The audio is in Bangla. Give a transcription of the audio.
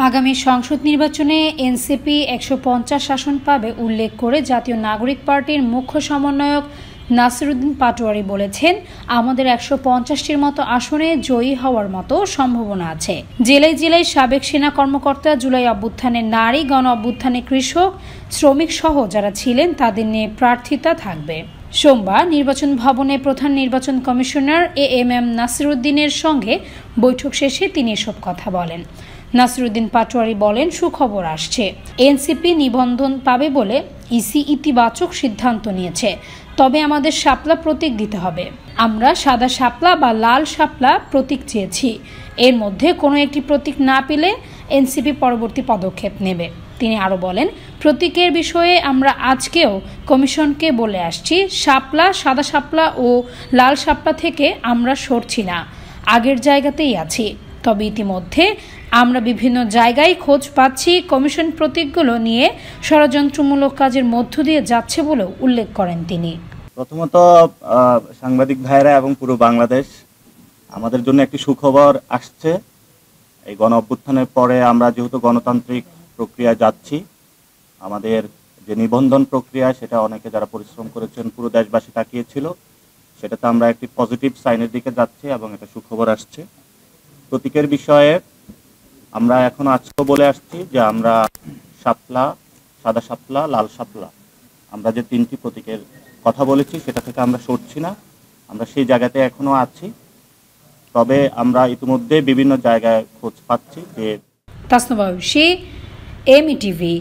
আগামী সংসদ নির্বাচনে এনসিপি ১৫০ আসন পাবে উল্লেখ করে জাতীয় নাগরিক পার্টির মুখ্য সমন্বয়ক নাসিরউদ্দিন পাটোয়ারি বলেছেন, আমাদের ১৫০টির মতো আসনে জয়ী হওয়ার মতো সম্ভাবনা আছে। জেলায় জেলায় সাবেক সেনা কর্মকর্তা, জুলাই অভ্যুত্থানে নারী, গণ অভ্যুত্থানে কৃষক, শ্রমিক সহ যারা ছিলেন তাদের নিয়ে প্রার্থিতা থাকবে। সোমবার নির্বাচন ভবনে প্রধান নির্বাচন কমিশনার এএমএম নাসিরউদ্দিনের সঙ্গে বৈঠক শেষে তিনি এসব কথা বলেন। নাসিরউদ্দিন পাটোয়ারি বলেন, সুখবর আসছে, এনসিপি নিবন্ধন পাবে বলে ইসি ইতিবাচক সিদ্ধান্ত নিয়েছে। তবে আমাদের শাপলা প্রতীক দিতে হবে। আমরা সাদা শাপলা বা লাল শাপলা প্রতীক চেয়েছি। এর মধ্যে কোনো একটি প্রতীক না পেলে এনসিপি পরবর্তী পদক্ষেপ নেবে। তিনি আরও বলেন, প্রতীকের বিষয়ে আমরা আজকেও কমিশনকে বলে আসছি, শাপলা, সাদা শাপলা ও লাল শাপলা থেকে আমরা সরছি না, আগের জায়গাতেই আছি। তবে ইতিমধ্যে আমরা বিভিন্ন জায়গায় খোঁজ পাচ্ছি, কমিশন প্রতীকগুলো নিয়ে ষড়যন্ত্রমূলক কাজের মধ্য দিয়ে যাচ্ছে বলেও উল্লেখ করেন তিনি। প্রথমত সাংবাদিক ভাইরা এবং পুরো বাংলাদেশ, আমাদের জন্য একটি সুখবর আসছে। এই গণ অভ্যুত্থানের পরে আমরা যেহেতু গণতান্ত্রিক প্রক্রিয়া যাচ্ছি, আমাদের যে নিবন্ধন প্রক্রিয়া সেটা অনেকে যারা পরিশ্রম করেছেন পুরো দেশবাসী তাকিয়েছিল, সেটাতে আমরা একটি পজিটিভ সাইনের দিকে যাচ্ছি এবং এটা সুখবর আসছে। প্রতীকের বিষয়ে আমরা এখন আজকে বলে আসছি যে আমরা শাপলা, সাদা শাপলা, লাল শাপলা, আমরা যে তিনটি প্রতীকের কথা বলেছি সেটা থেকে আমরা সরছি না, আমরা সেই জায়গাতে এখনো আছি। তবে আমরা ইতিমধ্যে বিভিন্ন জায়গায় খোঁজ পাচ্ছি যে তাসনুবা ঐশী, এমইটিভি।